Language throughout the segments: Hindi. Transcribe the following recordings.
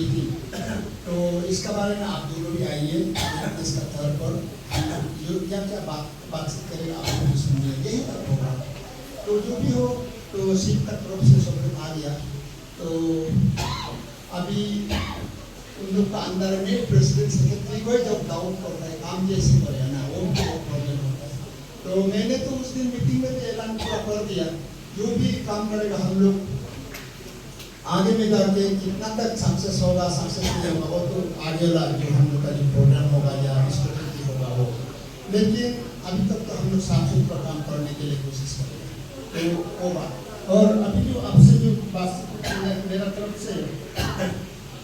मीटिंग, तो इसका बारे में आप दोनों भी आइए इसका तौर पर जो क्या क्या बातचीत करेगा आप लोग सुनिए, यही तक होगा। तो जो भी हो, तो सीट तक तरफ से सब लोग आ गया। तो अभी उन लोग का अंदर में प्रेसिडेंट सेक्रेटरी को जब डाउट करता है काम जैसे करेगा ना, वो प्रॉब्लम होता है। तो मैंने तो उस दिन मीटिंग में भी ऐलान पूरा कर दिया, जो भी काम करेगा हम लोग आगे में जाके कितना तक सक्सेस होगा सक्सेस नहीं होगा वो तो आगे वाला जो हम लोग का जो प्रोग्राम होगा या स्ट्रेटेजी होगा वो, लेकिन अभी तक तो हम लोग साफ सुथरा काम करने के लिए कोशिश करेंगे। तो वो बात, और अभी जो आपसे जो बात मेरा तरफ से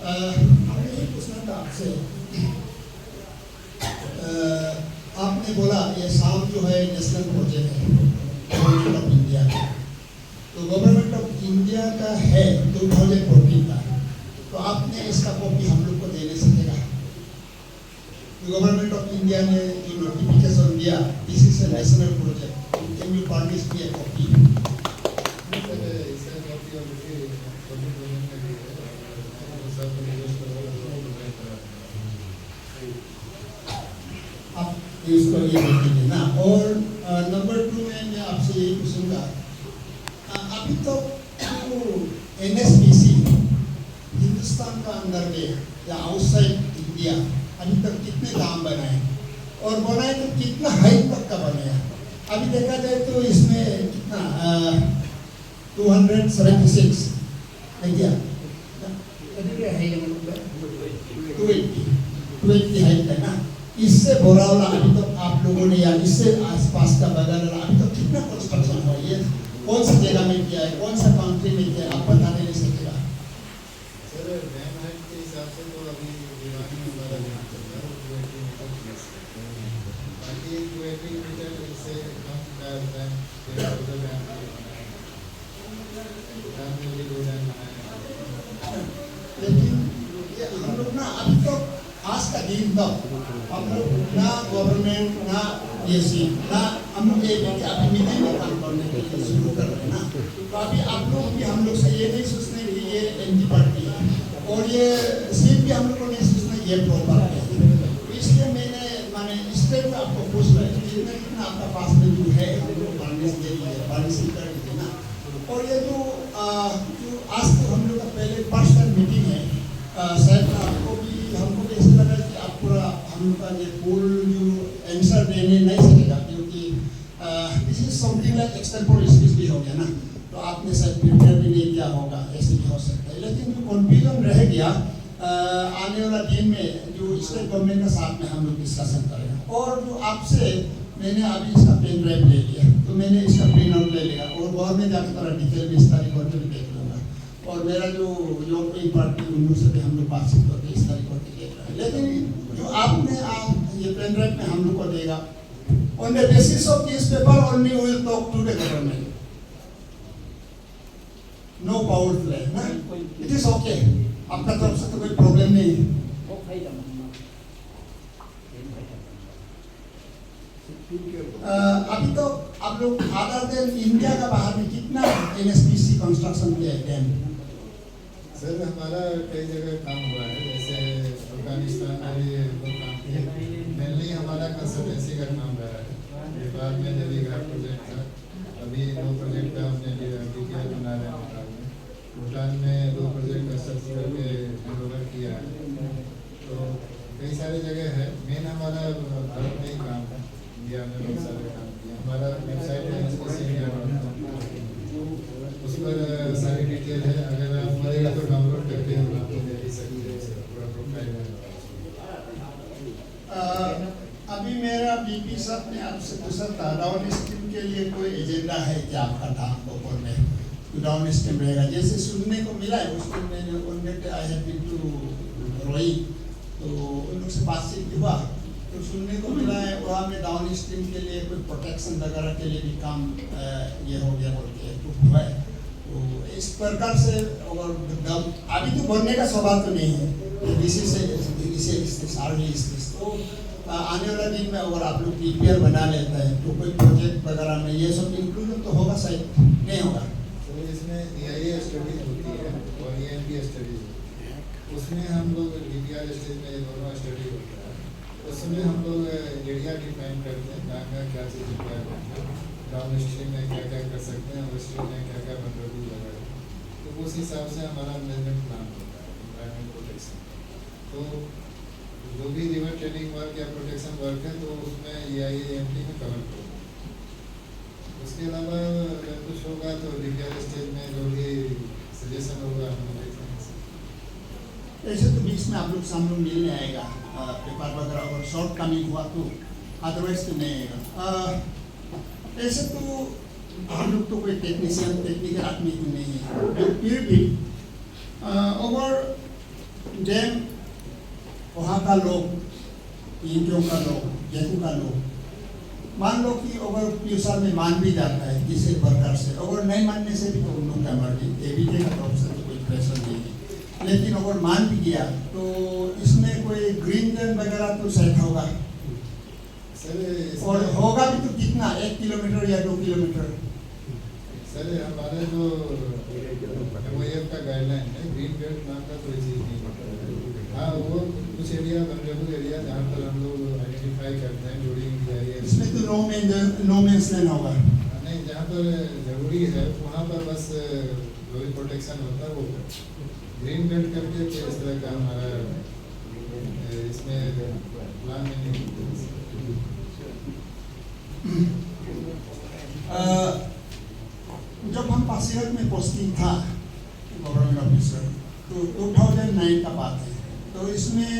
हमें यही पूछना था आपसे, आपने बोला ये शाम जो है नेशनल प्रोजेक्ट है गवर्नमेंट ऑफ इंडिया का, तो गवर्नमेंट ऑफ इंडिया का है 2014 का, तो आपने इसका कॉपी हम लोग को देने सकेगा? तो गवर्नमेंट ऑफ इंडिया ने जो नोटिफिकेशन दिया this is a national project, can you furnish me A copy? आप इसको ये देखेंगे ना। और नंबर 2 में मैं आपसे यही पूछूंगा, अभी तो NSPC हिंदुस्तान का अंदर में या आउटसाइड इंडिया अभी तक कितने दाम बनाए और बनाए तो कितना हाइट तक का बनाया? अभी देखा जाए तो इसमें कितना 276 है क्या, 280 हाइट है ना। इससे बोरावला अभी तक आप लोगों ने या इससे आसपास का बगल अभी तक कितना कंस्ट्रक्शन हुआ, ये कौन सी जगह में किया है, कौन सा कंट्री में किया है, आप बताने नहीं सकेगा? सर डैम हाइट के हिसाब से तो अभी दीवानी हमारा डैम चल रहा है 280 मीटर, बाकी 280 मीटर से कम का डैम लेकिन ये हम लोग ना अभी तो आज का दिन तक हम लोग ना गवर्नमेंट ना एसी ना हम लोग अभी मीटिंग में काम करने के लिए शुरू कर रहे हैं ना। तो अभी आप लोग भी हम लोग से ये नहीं सोचने कि ये एंटी पार्टी है और ये सिर्फ भी हम लोग को नहीं सोचना ये प्रो पार्टी है। तो इसलिए मैंने माने स्टेप में आपको पूछ रहा है जितना कितना आपका पास में जो है हम लोग फार्मेस दे दीजिए, फार्मेसी कर दीजिए ना। और ये जो आज तो हम लोग का पहले पर्सनल मीटिंग है, शायद आपको भी हमको भी ऐसा लगा कि आप पूरा हम लोग का ये पूल जो आंसर देने नहीं सकेगा, क्योंकि this is something like extemporary speech भी हो गया ना, तो आपने शायद प्रिपेयर भी नहीं किया होगा, ऐसे भी हो सकता है। लेकिन जो कन्फ्यूजन रह गया आने वाला दिन में जो स्टेट गवर्नमेंट के साथ में हम लोग डिस्कशन करेंगे। और जो आपसे मैंने अभी इसका पेन ड्राइव ले लिया, तो मैंने इसका प्रिंट आउट ले लिया और घर में जाकर थोड़ा डिटेल में इस तारीख को भी देख लूँगा। और मेरा जो यूरोपियन पार्टी उन लोग से भी हम लोग बातचीत करके इस तारीख को देख रहे हैं। लेकिन जो आपने ये पेन ड्राइव में हम लोग को देगा, on the basis of this paper only we will talk to the government. No power play, ना? It is okay. आपका तरफ से तो कोई प्रॉब्लम नहीं है। अभी तो आप लोग अदर देन इंडिया का बाहर में कितना NSPC कंस्ट्रक्शन किया है डैम? सर हमारा कई जगह काम हुआ है, जैसे अफगानिस्तान में भी लोग काम किए। मेनली हमारा कंसल्टेंसी का काम रहा है। नेपाल में नदीघाट प्रोजेक्ट था, अभी 2 प्रोजेक्ट का हमने DPR बना रहे हैं। भूटान में 2 प्रोजेक्ट कंस्ट्रक्ट करके हैंडओवर किया है। तो कई सारी जगह है। मेन हमारा भारत में ही काम है, इंडिया में बहुत सारे काम किए। हमारा वेबसाइट है उस पर सारी डिटेल है, अगर आप मरेगा तो डाउनलोड करके हम आपको दे भी सकते हैं पूरा प्रोफाइल है। अभी मेरा बीपी साहब ने आपसे पूछा था डाउन स्ट्रीम के लिए कोई एजेंडा है क्या आपका धाम गोपुर में? तो डाउन स्ट्रीम रहेगा जैसे सुनने को मिला है, उस दिन मैंने I have been to rowing, तो उन लोग से बातचीत हुआ तो सुनने को मिला है वहाँ में डाउन स्ट्रीम के लिए कोई प्रोटेक्शन वगैरह के लिए भी काम ये हो गया बोल के हुआ है। तो इस प्रकार से और अभी तो बनने का सवाल तो नहीं है, इसे तो आने वाला दिन में अगर आप लोग DPR बना लेते हैं तो कोई प्रोजेक्ट वगैरह में ये सब इंक्लूजन तो होगा, शायद नहीं होगा? तो इसमें EIA स्टडीज होती है और EMP स्टडीज होती है। उसमें हम लोग डीपीआर स्टेज में ये दोनों स्टडी होता है। उसमें हम लोग एरिया डिफाइन करते हैं, कहाँ कहाँ क्या चीज़ रिक्वायर करते हैं, डाउन स्ट्रीम में क्या क्या कर सकते हैं, अप स्ट्रीम में क्या क्या बंदोबस्त लगा है। तो उस हिसाब से हमारा मैनेजमेंट प्लान होता है एनवायरमेंट प्रोटेक्शन। तो जो भी रिवर ट्रेनिंग वर्क या प्रोटेक्शन वर्क है तो उसमें EIA-AMT में कवर करो। उसके अलावा अगर कुछ होगा तो डीपीआर स्टेज में जो भी सजेशन होगा हम देखेंगे। ऐसे तो बीच में आप लोग सामने मिलने आएगा पेपर वगैरह, और शॉर्ट कमिंग हुआ तो अदरवाइज तो नहीं आएगा। ऐसे तो हम लोग तो कोई टेक्निकल आदमी तो नहीं है, फिर भी ओवर डैम वहाँ का लोग, इंडियों का लोग, जयपुर का लोग, मान लो कि अगर फ्यूचर में मान भी जाता है किसी प्रकार से, अगर नहीं मानने से भी तो उन लोग का मर्जी, एबीके का तरफ से तो कोई प्रेशर नहीं है। लेकिन अगर मान भी गया तो इसमें कोई ग्रीन जोन वगैरह तो सेट होगा सर, और होगा भी तो कितना, 1 किलोमीटर या 2 किलोमीटर? सर हमारा जो MOF का गाइडलाइन है, ग्रीन बेल्ट नाम का कोई चीज़ नहीं है। हाँ, वो कुछ एरिया वनरेबल एरिया जहाँ पर हम लोग आइडेंटिफाई करते हैं जोड़िंग एरिया, इसमें तो नो मेंस लैंड होगा नहीं, जहाँ पर जरूरी है वहाँ पर बस जो भी प्रोटेक्शन होता है वो ग्रीन बेल्ट करके कोई इस तरह का हमारा इसमें प्लान में नहीं जब हम पासीघाट में पोस्टिंग था गवर्नमेंट ऑफिसर, तो 2009 का बात है। तो इसमें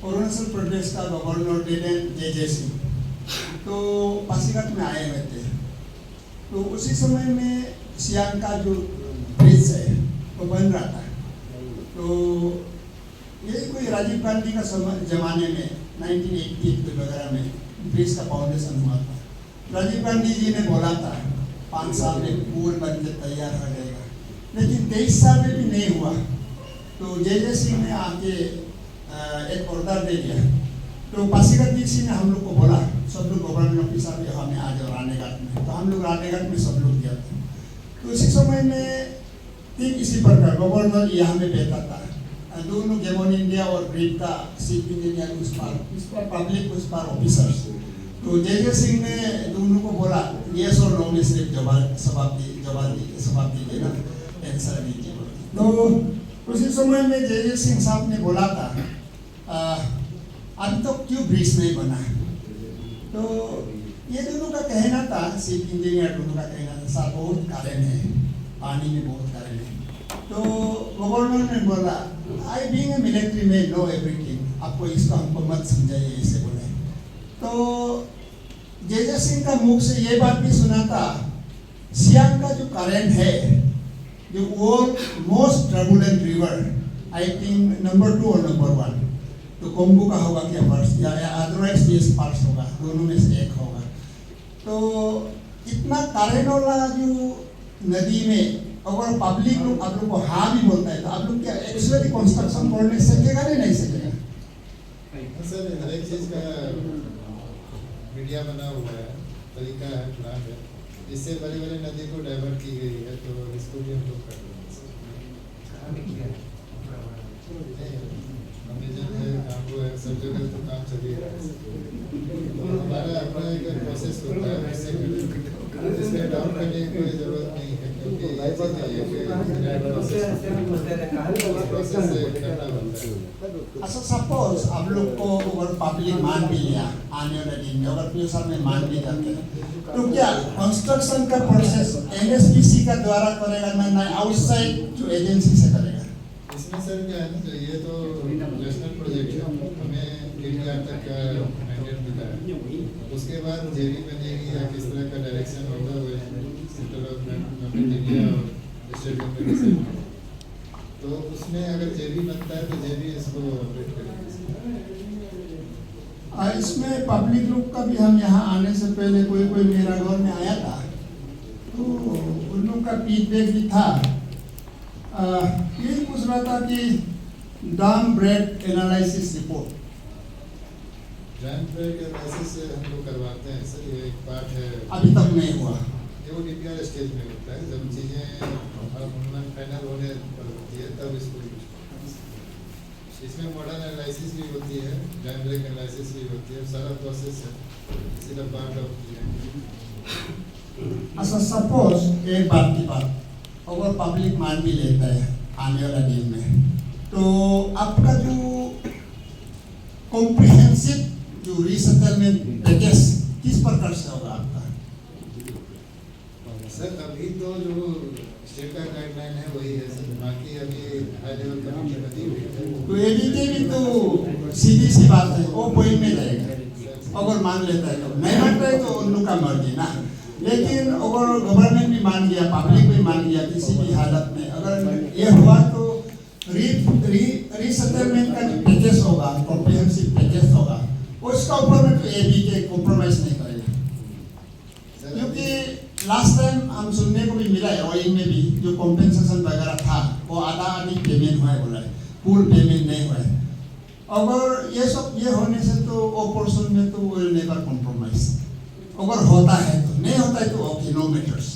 अरुणाचल प्रदेश का गवर्नर JJ सिंह तो पासीघाट में आए हुए थे। तो उसी समय में सियांग का जो ब्रिज है वो बन रहा था। तो ये कोई राजीव गांधी का जमाने में 1988 वगैरह में ब्रिज का फाउंडेशन हुआ था। राजीव गांधी जी ने बोला था 5 साल में पुल बन के तैयार हो जाएगा, लेकिन 23 साल में भी नहीं हुआ। तो JJ सिंह ने आके एक ऑर्डर दे दिया। तो पासीघाट डीसी ने हम लोग को बोला, सब लोग गवर्नमेंट ऑफिसर भी हमें आ जाओ रानीघाट में। तो हम लोग रानीघाट में सब लोग गया था। तो उसी समय में ठीक इसी प्रकार गवर्नर यहाँ में बैठा था, दोनों गेमोन इंडिया और ग्रीन का चीफ इंजीनियर उस पर पब्लिक उस पर ऑफिसर्स। तो JJ सिंह ने दोनों को बोला यस और नो में सिर्फ जवाब दीजिए ना, आंसर दीजिए। तो उसी समय में JJ सिंह साहब ने बोला था अभी तो क्यों ब्रिज नहीं बना है। तो ये दोनों का कहना था, चीफ इंजीनियर दोनों का कहना था सर बहुत कारण है, पानी में बहुत कारण है। तो गवर्नर ने बोला I being a military man know everything, आपको इसको हमको मत समझाइए, ऐसे बोले। तो JJ सिंह का मुख से ये बात भी सुना था, सियांग का जो करंट है, जो world most turbulent river, I think number 2 और नंबर 1, तो कोम्बू का होगा क्या फर्स्ट, या अदरवाइज ये फर्स्ट होगा, दोनों में से एक होगा। तो इतना करंट वाला जो नदी में अगर पब्लिक लोग आप लोग को हाँ भी बोलता है तो आप लोग क्या एक्चुअली कंस्ट्रक्शन करने सकेगा नहीं सकेगा? सर हर एक चीज़ का मीडिया बना हुआ है, तरीका है, प्लान है। इससे बड़ी बड़ी नदी को डाइवर्ट की गई है, तो इसको भी हम लोग कर रहे हैं। अमेजन है, कांगो है, सब जगह तो काम चल रहा है। तो हमारा अपना एक प्रोसेस होता है, इसमें डाउन करने की कोई जरूरत नहीं है, क्योंकि ये प्रोसेस से करना होता है। अच्छा सपोज आप लोग को अगर पब्लिक मान भी लिया आने वाले दिन में, अगर फ्यूचर में मान भी जाते हैं, तो क्या कंस्ट्रक्शन का प्रोसेस NSPC का द्वारा करेगा ना आउटसाइड जो एजेंसी से करेगा? इसमें सर क्या है ना, ये तो नेशनल प्रोजेक्ट है, हमें DPR तक का मैंडेट मिला है। उसके बाद JV बनेगी या किस तरह का डायरेक्शन होगा वो सेंट्रल गवर्नमेंट इंडिया और स्टेट गवर्नमेंट, तो उसमें अगर JV बनता है तो JV इसको ऑपरेट करेगी। इसमें पब्लिक लोग का भी, हम यहाँ आने से पहले कोई मेरा घर में आया था, तो उन लोग का फीडबैक भी था। यही पूछ रहा था कि dam break analysis report, dam break analysis हम लोग करवाते हैं सर, ये एक पार्ट है, अभी तक नहीं हुआ। ये वो DPR स्टेज में होता है, जब चीज़ें फाइनल होने पर होती है तब इसको यूज करते हैं। इसमें मॉडर्न एनालिसिस भी होती है, डायनेमिक एनालिसिस भी होती है, सारा प्रोसेस है, सीधा पार्ट ऑफ अच्छा सपोज एक बात की बात अगर पब्लिक मान भी लेता है आने वाला दिन में, तो आपका जो कॉम्प्रिहेंसिव जो रीसेटलमेंट पैकेज किस प्रकार से होगा आपका? सर अभी तो जो स्टेट का गाइडलाइन है वही है सर, बाकी अभी हाई लेवल कमेटी बनी हुई है। तो एडीके भी तो सीधी सी बात है, वो पॉइंट में जाएगा अगर मान लेता है तो, नहीं मानता है तो उन लोग का मर्जी ना। लेकिन अगर गवर्नमेंट भी मान गया, पब्लिक भी मान गया, किसी भी हालत में अगर ये हुआ तो रीसेटलमेंट का जो पैकेज होगा, कॉम्प्रिहेंसिव पैकेज होगा, उसका ऊपर में तो एडीके कॉम्प्रोमाइज नहीं करेगा। क्योंकि लास्ट टाइम हम सुनने को भी मिला है ऑयल में भी जो कॉम्पेंसेशन वगैरह था वो आधा आधी पेमेंट हुआ है, बोला है फुल पेमेंट नहीं हुआ है। अगर ये सब ये होने से तो वो पोर्शन में तो विल नेवर कॉम्प्रोमाइज। अगर होता है तो, नहीं होता है तो okay, no matters.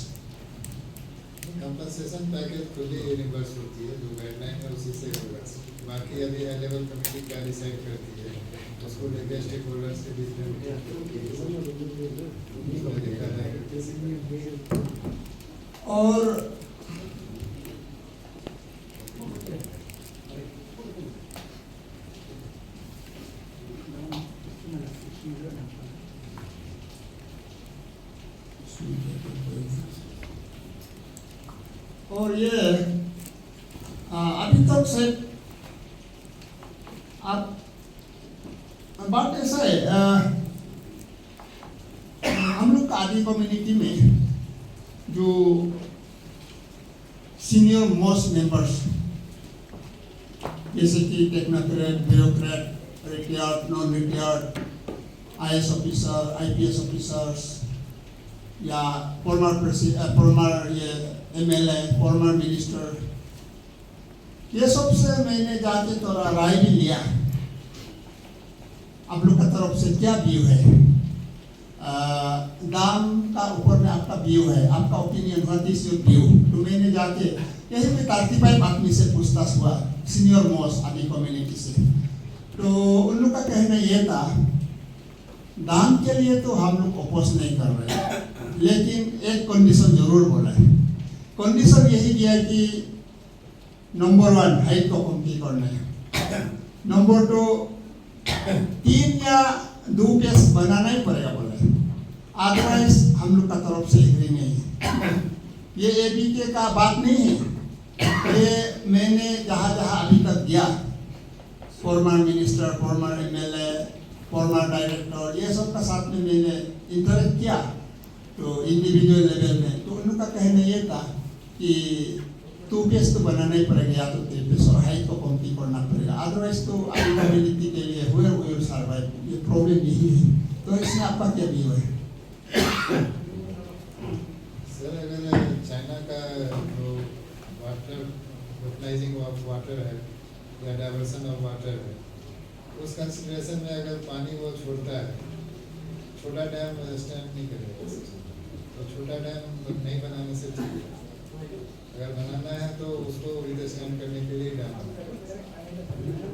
Compensation package खुद ही रिवर्स होती है, जो गाइडलाइन है उसी से होगा। बाकी अभी हाई लेवल कमेटी क्या डिसाइड करती है उसको लेकर स्टेक होल्डर्स के बीच में देखा जाएगा। और ये अभी तक से आप बात ऐसा है, हम लोग का आदि कम्युनिटी में जो सीनियर मोस्ट मेंबर्स जैसे कि technocrat, bureaucrat, retired, non retired, IAS officer, IPS officers या फॉर्मर ये MLA, फॉर्मर मिनिस्टर, ये सब से मैंने जाके थोड़ा राय भी लिया। आप लोग का तरफ से क्या व्यू है, दाम का ऊपर में आपका व्यू है, आपका opinion, what is your view? तो मैंने जाके यही में 35 आदमी से पूछताछ हुआ, सीनियर मोस्ट आदि कम्युनिटी से। तो उन लोग का कहना ये था, दाम के लिए तो हम लोग अपोज नहीं कर रहे, लेकिन एक कंडीशन जरूर बोला है। कंडीशन यही दिया है कि नंबर 1 हाइट को कम करना है, नंबर 2 3 या 2 पेज बनाना ही पड़ेगा बोला है, अदरवाइज हम लोग का तरफ से एग्री नहीं है। ये एबीके का बात नहीं है, ये मैंने जहाँ जहाँ अभी तक गया, former minister, farmer MLA, farmer director, ये सब का साथ में मैंने इंटरेक्ट किया तो इंडिविजुअल लेवल में, तो उन लोग का कहना ये था कि 2 पेज तो बनाना ही पड़ेगा या तो 3 पेज, और हाइट को कम करना पड़ेगा, अदरवाइज तो आदि कम्युनिटी के लिए हुए विल सर्वाइव। ये प्रॉब्लम यही है। तो इसमें आपका क्या व्यू है? सर अगर चाइना का जो वाटर यूटिलाइजिंग ऑफ वाटर है या डाइवर्सन ऑफ वाटर है, उस कंसिडरेशन में अगर पानी वो छोड़ता है, छोटा डैम स्टैंड नहीं करेगा, तो छोटा डैम नहीं बनाने से ठीक है। अगर बनाना है तो उसको रिस्टैंड करने के लिए डैम बनाना है।